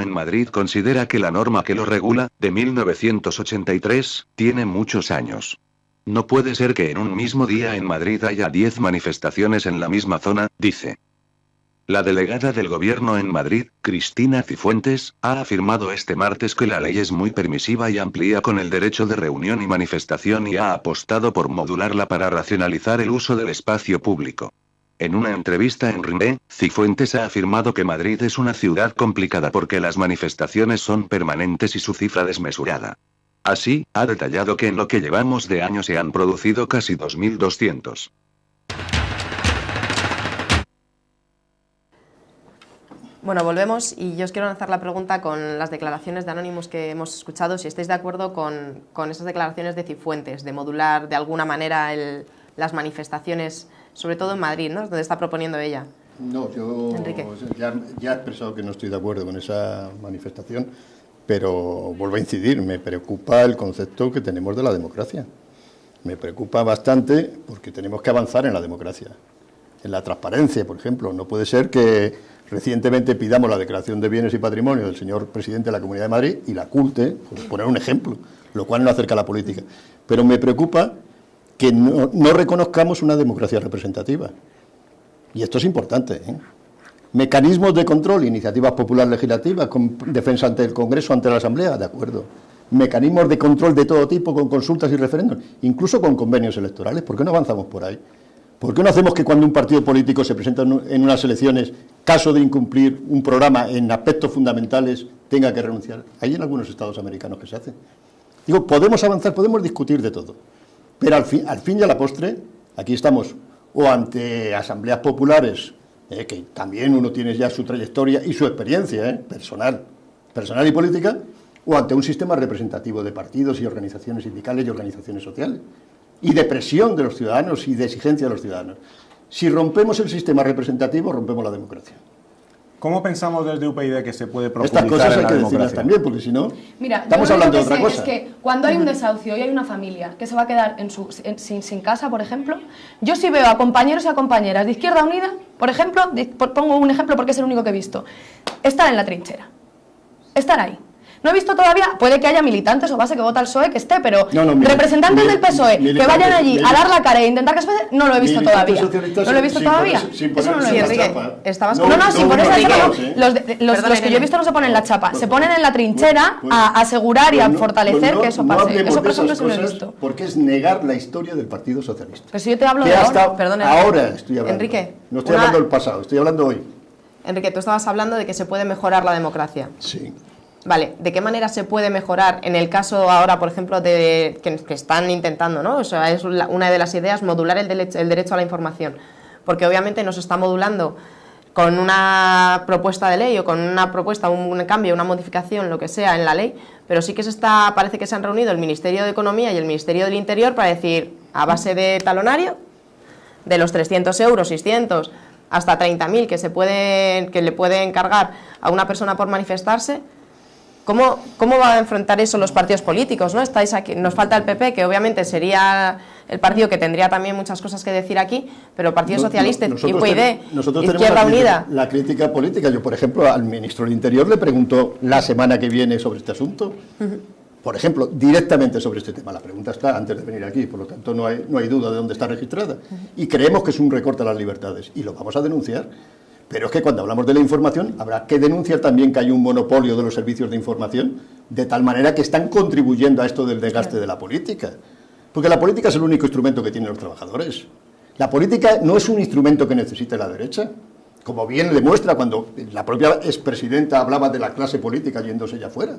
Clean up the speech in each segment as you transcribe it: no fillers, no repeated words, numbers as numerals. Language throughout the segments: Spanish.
en Madrid considera que la norma que lo regula, de 1983, tiene muchos años. No puede ser que en un mismo día en Madrid haya 10 manifestaciones en la misma zona, dice. La delegada del gobierno en Madrid, Cristina Cifuentes, ha afirmado este martes que la ley es muy permisiva y amplía con el derecho de reunión y manifestación y ha apostado por modularla para racionalizar el uso del espacio público. En una entrevista en RIME, Cifuentes ha afirmado que Madrid es una ciudad complicada porque las manifestaciones son permanentes y su cifra desmesurada. Así, ha detallado que en lo que llevamos de año se han producido casi 2.200. Bueno, volvemos y yo os quiero lanzar la pregunta con las declaraciones de Anonymous que hemos escuchado, si estáis de acuerdo con esas declaraciones de Cifuentes, de modular de alguna manera las manifestaciones, sobre todo en Madrid, ¿no? Donde está proponiendo ella. No, yo ya he expresado que no estoy de acuerdo con esa manifestación, pero vuelvo a incidir, me preocupa el concepto que tenemos de la democracia. Me preocupa bastante porque tenemos que avanzar en la democracia, en la transparencia, por ejemplo. No puede ser que recientemente pidamos la declaración de bienes y patrimonio del señor presidente de la Comunidad de Madrid y la oculte, por poner un ejemplo, lo cual no acerca a la política. Pero me preocupa que no reconozcamos una democracia representativa. Y esto es importante, ¿eh? Mecanismos de control, iniciativas populares legislativas, con defensa ante el Congreso, ante la Asamblea, de acuerdo. Mecanismos de control de todo tipo, con consultas y referéndums, incluso con convenios electorales. ¿Por qué no avanzamos por ahí? ¿Por qué no hacemos que cuando un partido político se presenta en unas elecciones, caso de incumplir un programa en aspectos fundamentales, tenga que renunciar? Hay en algunos estados americanos que se hace. Digo, podemos avanzar, podemos discutir de todo. Pero al fin y a la postre, aquí estamos o ante asambleas populares, que también uno tiene ya su trayectoria y su experiencia personal y política, o ante un sistema representativo de partidos y organizaciones sindicales y organizaciones sociales, y de presión de los ciudadanos y de exigencia de los ciudadanos. Si rompemos el sistema representativo, rompemos la democracia. ¿Cómo pensamos desde UPyD que se puede profundizar profundizar estas cosas en la hay que decirlas democracia? también, porque si no, mira, estamos hablando de otra cosa. Es que cuando hay un desahucio y hay una familia que se va a quedar sin casa, por ejemplo, yo sí veo a compañeros y a compañeras de Izquierda Unida, por ejemplo, pongo un ejemplo porque es el único que he visto, estar en la trinchera, estar ahí. No he visto todavía, puede que haya militantes o base que vota al PSOE que esté, pero representantes del PSOE que vayan allí a dar la cara e intentar que se pase, no lo he visto todavía. ¿No lo he visto todavía? Eso no lo he visto. Sin ponerse la chapa. Los que yo he visto no se ponen la chapa, se ponen en la trinchera a asegurar y a fortalecer que eso pase. Eso, por ejemplo, sí lo he visto. Porque es negar la historia del Partido Socialista. Pero si yo te hablo de ahora, perdona. Ahora estoy hablando. Enrique. No estoy hablando del pasado, estoy hablando hoy. Enrique, tú estabas hablando de que se puede mejorar la democracia. Sí. Vale, ¿de qué manera se puede mejorar en el caso ahora, por ejemplo, de que están intentando, ¿no? O sea, es una de las ideas, modular el derecho a la información. Porque obviamente no se está modulando con una propuesta de ley o con una propuesta, un cambio, una modificación, lo que sea, en la ley, pero sí que parece que se han reunido el Ministerio de Economía y el Ministerio del Interior para decir, a base de talonario, de los 300 euros, 600, hasta 30.000 que le puede encargar a una persona por manifestarse. ¿Cómo va a enfrentar eso los partidos políticos, ¿no? Estáis aquí, nos falta el PP, que obviamente sería el partido que tendría también muchas cosas que decir aquí, pero el Partido Socialista, UPyD, Izquierda Unida. La crítica política. Yo, por ejemplo, al ministro del Interior le pregunto la semana que viene sobre este asunto. Por ejemplo, directamente sobre este tema. La pregunta está antes de venir aquí, por lo tanto no hay duda de dónde está registrada. Y creemos que es un recorte a las libertades y lo vamos a denunciar. Pero es que cuando hablamos de la información, habrá que denunciar también que hay un monopolio de los servicios de información, de tal manera que están contribuyendo a esto del desgaste de la política. Porque la política es el único instrumento que tienen los trabajadores. La política no es un instrumento que necesite la derecha, como bien demuestra cuando la propia expresidenta hablaba de la clase política yéndose ya fuera.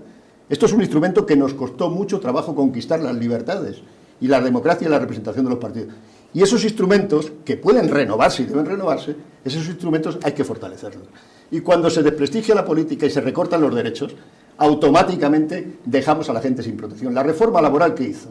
Esto es un instrumento que nos costó mucho trabajo conquistar las libertades y la democracia y la representación de los partidos. Y esos instrumentos, que pueden renovarse y deben renovarse, esos instrumentos hay que fortalecerlos. Y cuando se desprestigia la política y se recortan los derechos, automáticamente dejamos a la gente sin protección. La reforma laboral que hizo,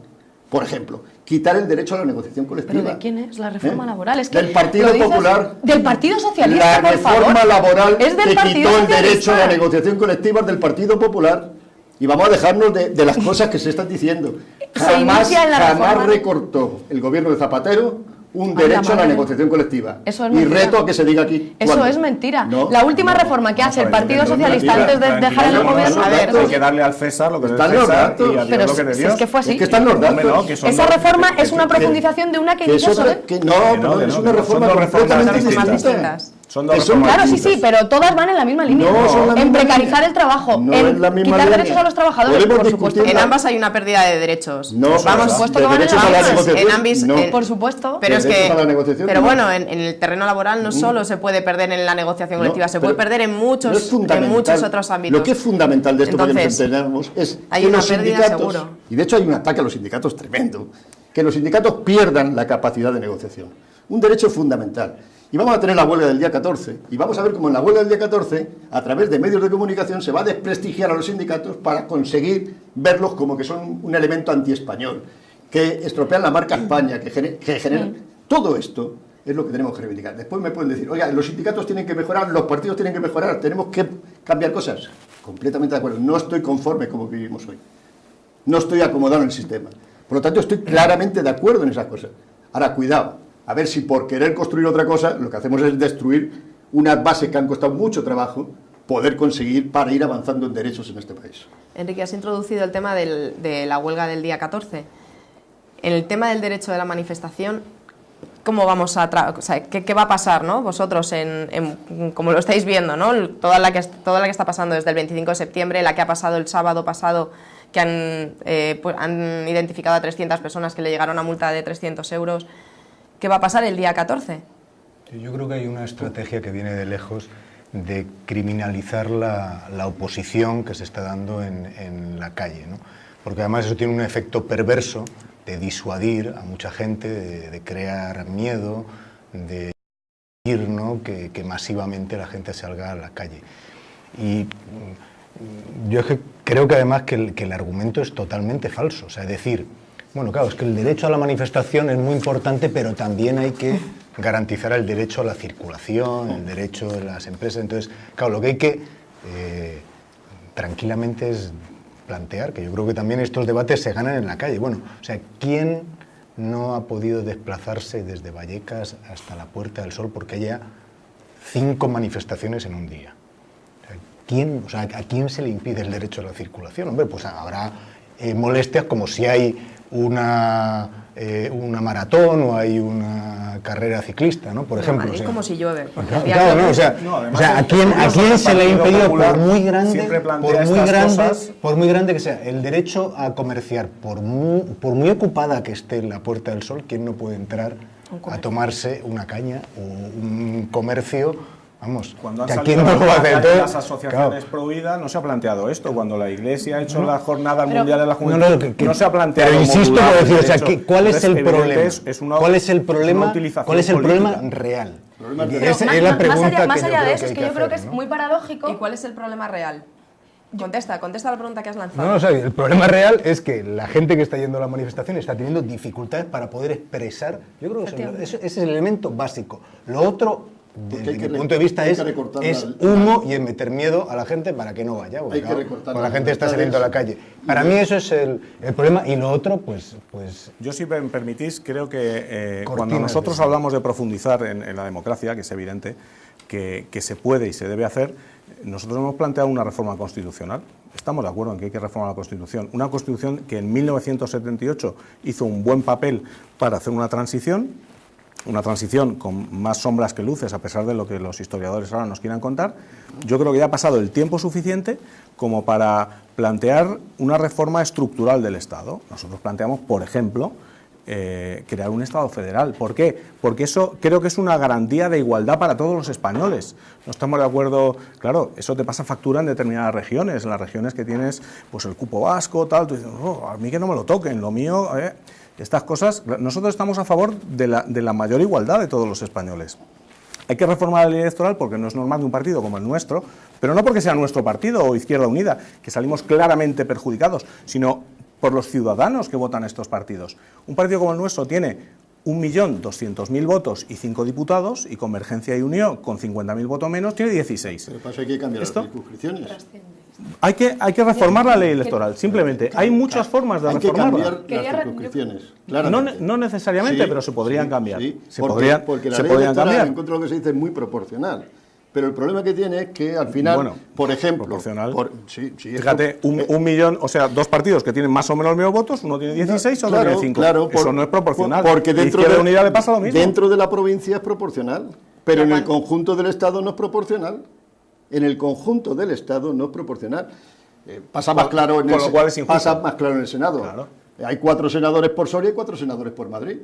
por ejemplo, quitar el derecho a la negociación colectiva. ¿Pero de quién es la reforma laboral? Es que del Partido Popular. Del Partido Socialista, por favor. La reforma laboral es del que quitó el derecho a la Socialista. negociación colectiva del Partido Popular. Y vamos a dejarnos de las cosas que se están diciendo. Jamás recortó el gobierno de Zapatero un derecho a la negociación colectiva. Eso es y mentira. reto a que se diga aquí. Eso ¿cuándo? es mentira. No, la última reforma que hace el Partido Socialista antes de dejar el gobierno... A ver, hay que darle al César lo que es del están los César datos. y a Dios Pero lo que es de si Dios. es que fue así. Es que están los datos. Hombre, no, que son Esa dos- reforma que- es una profundización de una que Que ya eso sobre... que no, es una reforma son dos reformas completamente distintas. distinta. Son dos Que son reformas Claro, sí, distintas. sí, pero todas van en la misma línea. No son la en misma precarizar línea. el trabajo, No en es la misma quitar línea. derechos a los trabajadores, Podemos por supuesto. discutir En ambas hay una pérdida de derechos. No, Vamos, por supuesto que van en derechos la a la misma. negociación, en ambis, no. en- Por supuesto. Pero es Derechos que, a la negociación, pero no. bueno, en el terreno laboral no solo se puede perder en la negociación colectiva, se puede pero perder en no muchos es fundamental. otros ámbitos. Lo que es fundamental de esto para que nos Entonces, entendamos es hay que una los pérdida sindicatos, seguro. y de hecho hay un ataque a los sindicatos tremendo, que los sindicatos pierdan la capacidad de negociación. Un derecho fundamental. Y vamos a tener la huelga del día 14, y vamos a ver cómo en la huelga del día 14, a través de medios de comunicación, se va a desprestigiar a los sindicatos para conseguir verlos como que son un elemento antiespañol, que estropean la marca España, que generan... Todo esto es lo que tenemos que reivindicar. Después me pueden decir, oiga, los sindicatos tienen que mejorar, los partidos tienen que mejorar, tenemos que cambiar cosas. Completamente de acuerdo. No estoy conforme como vivimos hoy. No estoy acomodado en el sistema. Por lo tanto, estoy claramente de acuerdo en esas cosas. Ahora, cuidado. A ver si por querer construir otra cosa, lo que hacemos es destruir unas bases que han costado mucho trabajo poder conseguir para ir avanzando en derechos en este país. Enrique, has introducido el tema de la huelga del día 14. En el tema del derecho de la manifestación, ¿cómo vamos a o sea, ¿qué va a pasar, ¿no? Vosotros, como lo estáis viendo, ¿no? Toda la que está pasando desde el 25 de septiembre, la que ha pasado el sábado pasado, que han identificado a 300 personas que le llegaron una multa de 300 euros. ¿Qué va a pasar el día 14? Yo creo que hay una estrategia que viene de lejos de criminalizar la oposición que se está dando en la calle, ¿no? Porque además eso tiene un efecto perverso de disuadir a mucha gente, de crear miedo, de ir, ¿no? que masivamente la gente salga a la calle. Y yo creo que además que el argumento es totalmente falso, o sea, es decir, bueno, claro, es que el derecho a la manifestación es muy importante, pero también hay que garantizar el derecho a la circulación, el derecho de las empresas. Entonces, claro, lo que hay que tranquilamente es plantear, que yo creo que también estos debates se ganan en la calle. Bueno, o sea, ¿quién no ha podido desplazarse desde Vallecas hasta la Puerta del Sol porque haya 5 manifestaciones en un día? ¿A quién se le impide el derecho a la circulación? Hombre, pues habrá molestias como si hay una maratón o hay una carrera ciclista, ¿no? Por ejemplo. Es como si llueve. Claro, no, o sea, ¿a quién se le ha impedido, por muy grande que sea, el derecho a comerciar, por muy ocupada que esté la Puerta del Sol, quién no puede entrar a tomarse una caña o un comercio? Vamos, cuando han que salido aquí no lo va a hacer las asociaciones pro vida, no se ha planteado esto. Cuando la Iglesia ha hecho la Jornada Mundial de la Juventud, no se ha planteado. Pero insisto, por decir, o sea, ¿cuál es el evidente, problema? ¿Cuál es el problema? ¿Cuál es el problema real? Esa es la pregunta más allá de eso, que es que yo creo que es muy paradójico. ¿Y cuál es el problema real? Contesta la pregunta que has lanzado. No, o sea, el problema real es que la gente que está yendo a la manifestación está teniendo dificultades para poder expresar. Yo creo que ese es el elemento básico. Lo otro, desde mi punto de vista, es humo y es meter miedo a la gente para que no vaya. Porque, cuando la gente está saliendo a la calle. Para mí eso es el problema. Y lo otro, pues yo, si me permitís, creo que cuando nosotros hablamos de profundizar en la democracia, que es evidente que se puede y se debe hacer, nosotros hemos planteado una reforma constitucional. Estamos de acuerdo en que hay que reformar la Constitución. Una Constitución que en 1978 hizo un buen papel para hacer una transición con más sombras que luces, a pesar de lo que los historiadores ahora nos quieran contar. Yo creo que ya ha pasado el tiempo suficiente como para plantear una reforma estructural del Estado. Nosotros planteamos, por ejemplo, crear un Estado federal. ¿Por qué? Porque eso creo que es una garantía de igualdad para todos los españoles. No estamos de acuerdo, claro, eso te pasa factura en determinadas regiones, en las regiones que tienes pues el cupo vasco, tal, tú dices, a mí que no me lo toquen, lo mío, estas cosas. Nosotros estamos a favor de la mayor igualdad de todos los españoles. Hay que reformar la ley electoral porque no es normal de un partido como el nuestro, pero no porque sea nuestro partido o Izquierda Unida, que salimos claramente perjudicados, sino por los ciudadanos que votan estos partidos. Un partido como el nuestro tiene 1.200.000 votos y 5 diputados, y Convergencia y Unió, con 50.000 votos menos, tiene 16. Pero para eso hay que cambiar las circunscripciones. Hay que reformar la ley electoral, simplemente. Hay muchas formas de reformarla. Hay que cambiar las circunscripciones. No necesariamente, pero se podrían cambiar. Sí, porque la ley electoral, en contra de lo que se dice, es muy proporcional. Pero el problema que tiene es que al final, por ejemplo... Proporcional. Fíjate, un millón, o sea, dos partidos que tienen más o menos los mismos votos, uno tiene 16, otro tiene 5. Claro, eso no es proporcional. Porque dentro de Unidad le pasa lo mismo. Dentro de la provincia es proporcional, pero en el conjunto del Estado no es proporcional. En el conjunto del Estado no es proporcional. Pasa más claro en el Senado. Claro. Hay 4 senadores por Soria y 4 senadores por Madrid.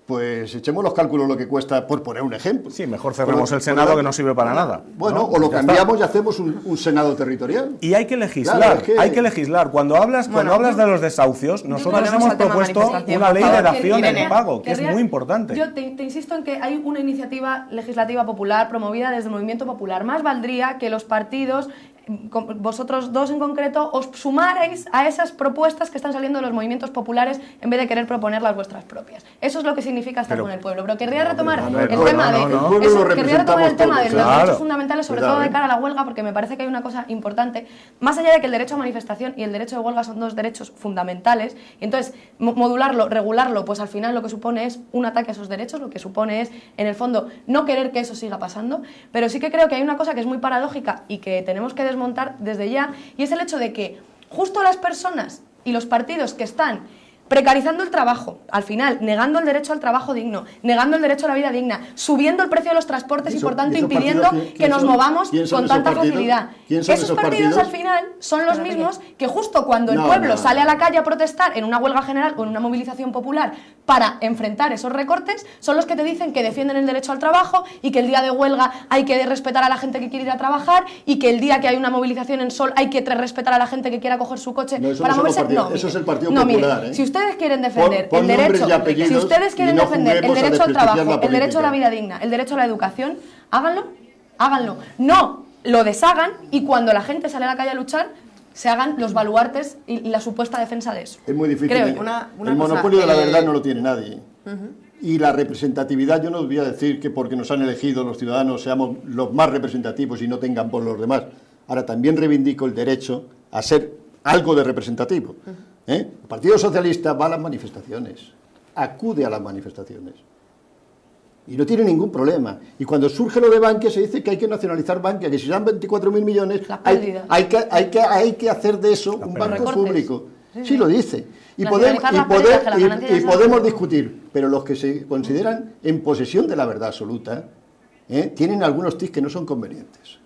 Pues echemos los cálculos lo que cuesta, por poner un ejemplo. Sí, mejor cerremos el Senado, que no sirve para nada. Bueno, ¿no? o lo cambiamos y hacemos un Senado territorial. Y hay que legislar, hay que legislar. Cuando hablas de los desahucios, nosotros hemos propuesto una ley de dación en pago, que es muy importante. Yo te insisto en que hay una iniciativa legislativa popular promovida desde el Movimiento Popular. Más valdría que los partidos, vosotros dos en concreto, os sumarais a esas propuestas que están saliendo de los movimientos populares en vez de querer proponer las vuestras propias. Eso es lo que significa estar con el pueblo. Pero querría retomar el tema de los derechos fundamentales, sobre todo de cara a la huelga, porque me parece que hay una cosa importante. Más allá de que el derecho a manifestación y el derecho de huelga son dos derechos fundamentales, y entonces modularlo, regularlo, pues al final lo que supone es un ataque a esos derechos, lo que supone es, en el fondo, no querer que eso siga pasando. Pero sí que creo que hay una cosa que es muy paradójica y que tenemos que desmontar desde ya, y es el hecho de que justo las personas y los partidos que están precarizando el trabajo, al final negando el derecho al trabajo digno, negando el derecho a la vida digna, subiendo el precio de los transportes y por tanto impidiendo que nos movamos con tanta facilidad. Esos partidos al final son los mismos que justo cuando el pueblo sale a la calle a protestar en una huelga general o en una movilización popular para enfrentar esos recortes, son los que te dicen que defienden el derecho al trabajo y que el día de huelga hay que respetar a la gente que quiere ir a trabajar y que el día que hay una movilización en Sol hay que respetar a la gente que quiera coger su coche para moverse. Eso es el Partido Popular. Si ustedes quieren defender el derecho, si ustedes quieren defender el derecho al trabajo, el derecho a la vida digna, el derecho a la educación, háganlo. No lo deshagan y cuando la gente sale a la calle a luchar, se hagan los baluartes y la supuesta defensa de eso. Es muy difícil. El monopolio de la verdad no lo tiene nadie. Y la representatividad, yo no os voy a decir que porque nos han elegido los ciudadanos seamos los más representativos y no tengan por los demás. Ahora también reivindico el derecho a ser algo de representativo. El Partido Socialista va a las manifestaciones, acude a las manifestaciones y no tiene ningún problema. Y cuando surge lo de Bankia se dice que hay que nacionalizar Bankia, que si dan 24.000 millones hay que hacer de eso un banco público. Sí lo dice. Y podemos discutir, pero los que se consideran en posesión de la verdad absoluta tienen algunos tics que no son convenientes.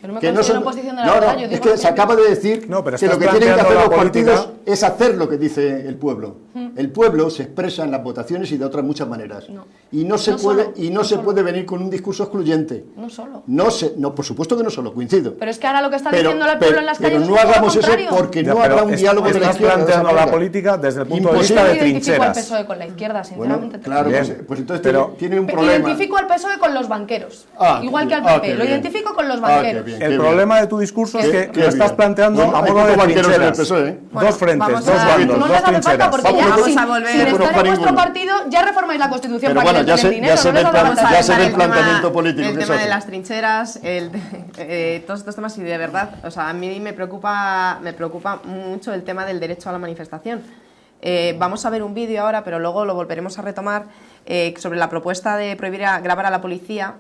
Yo no me considero en posición de la verdad, yo digo es que se acaba de decir que lo que tienen que hacer los partidos es hacer lo que dice el pueblo. El pueblo se expresa en las votaciones y de otras muchas maneras. Y no se puede venir con un discurso excluyente. No solo. No, por supuesto que no solo, coincido. Pero es que ahora lo que está diciendo el pueblo en las calles es no hagamos eso porque no habrá un diálogo de la izquierda. Estás planteando la política desde el punto de vista de trincheras. Yo identifico al PSOE con la izquierda, sinceramente. Claro, pues entonces tiene un problema. Identifico al PSOE con los banqueros, igual que al PP. Lo identifico con los banqueros. El problema de tu discurso es que lo estás planteando a modo de trincheras. Dos frentes, dos bandos, dos trincheras. Vamos a volver. Si estar en vuestro partido, ya reformáis la Constitución para que les den dinero. Ya se ve el planteamiento político. El tema de las trincheras, todos estos temas, y de verdad, o sea, a mí me preocupa mucho el tema del derecho a la manifestación. Vamos a ver un vídeo ahora, pero luego lo volveremos a retomar, sobre la propuesta de prohibir grabar a la policía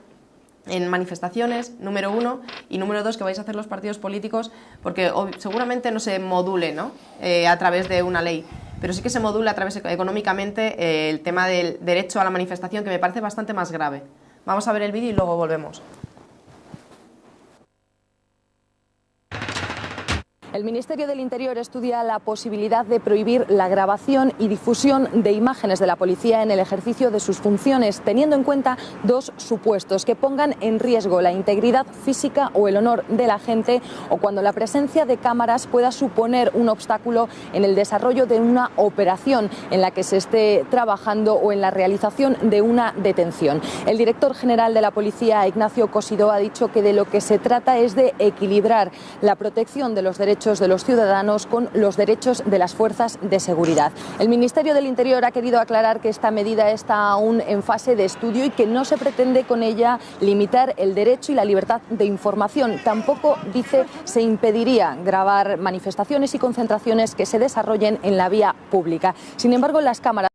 en manifestaciones, número 1, y número 2, que vais a hacer los partidos políticos, porque seguramente no se module, ¿no? A través de una ley, pero sí que se modula a través económicamente el tema del derecho a la manifestación, que me parece bastante más grave. Vamos a ver el vídeo y luego volvemos. El Ministerio del Interior estudia la posibilidad de prohibir la grabación y difusión de imágenes de la policía en el ejercicio de sus funciones, teniendo en cuenta dos supuestos: que pongan en riesgo la integridad física o el honor de la gente, o cuando la presencia de cámaras pueda suponer un obstáculo en el desarrollo de una operación en la que se esté trabajando o en la realización de una detención. El director general de la policía, Ignacio Cosidó, ha dicho que de lo que se trata es de equilibrar la protección de los derechos derechos de los ciudadanos con los derechos de las fuerzas de seguridad. El Ministerio del Interior ha querido aclarar que esta medida está aún en fase de estudio y que no se pretende con ella limitar el derecho y la libertad de información. Tampoco, dice, se impediría grabar manifestaciones y concentraciones que se desarrollen en la vía pública. Sin embargo, las cámaras